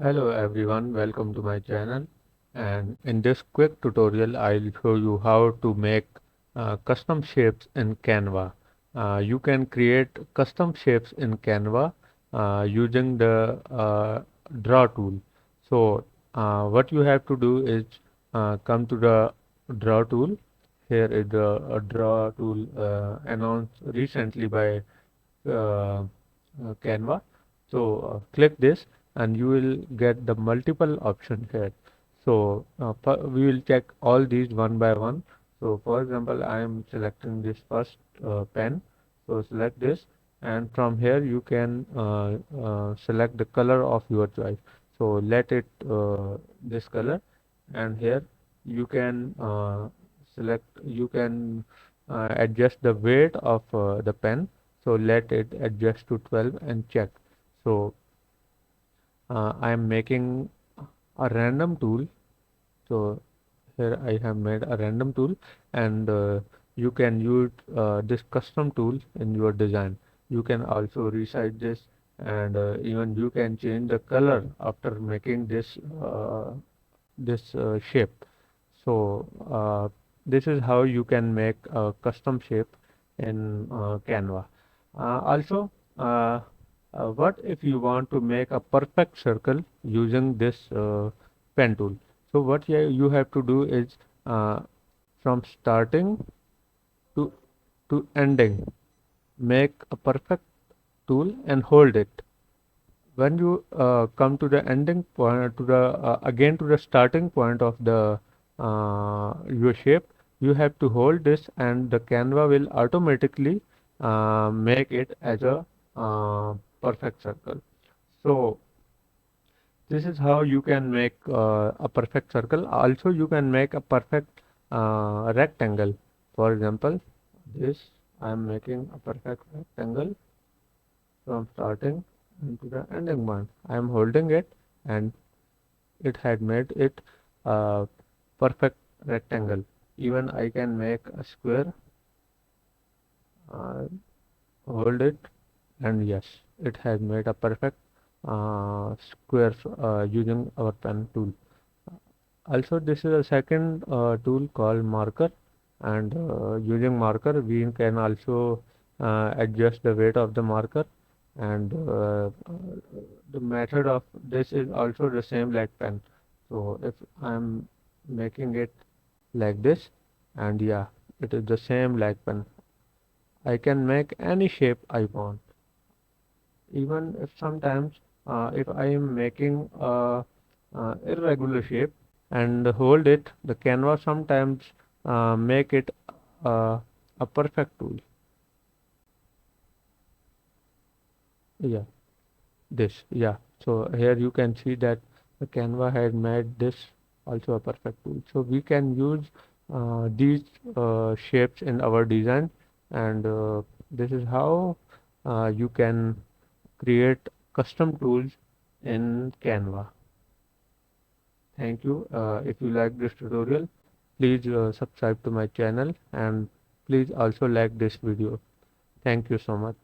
Hello everyone, welcome to my channel, and in this quick tutorial I'll show you how to make custom shapes in Canva. You can create custom shapes in Canva using the draw tool. So what you have to do is come to the draw tool. Here is the draw tool announced recently by Canva. So click this and you will get the multiple options here. So we will check all these one by one. So for example, I am selecting this first pen. So select this, and from here you can select the color of your choice. So let it this color, and here you can select. You can adjust the weight of the pen. So let it adjust to 12 and check. So I am making a random tool. So here I have made a random tool, and you can use this custom tool in your design. You can also resize this, and even you can change the color after making this shape. So this is how you can make a custom shape in Canva. Also, uh, what if you want to make a perfect circle using this pen tool? So what you have to do is uh, from starting to ending, make a perfect tool and hold it. When you come to the ending point, to the again to the starting point of the your shape, you have to hold this, and the Canva will automatically make it as a perfect circle. So this is how you can make a perfect circle. Also, you can make a perfect rectangle. For example, this I am making a perfect rectangle from starting to the ending point. I am holding it, and it had made it a perfect rectangle. Even I can make a square, uh, hold it, and yes, it has made a perfect square using our pen tool. Also, this is a second tool called marker, and using marker we can also adjust the weight of the marker, and the method of this is also the same like pen. So if I'm making it like this, and yeah, it is the same like pen. I can make any shape I want. Even if sometimes if I am making a irregular shape and hold it, the canvas sometimes make it uh, a perfect tool. Yeah, this, yeah. So here you can see that the Canva had made this also a perfect tool. So we can use these shapes in our design, and this is how you can create custom tools in Canva. Thank you. If you like this tutorial, please subscribe to my channel, and please also like this video. Thank you so much.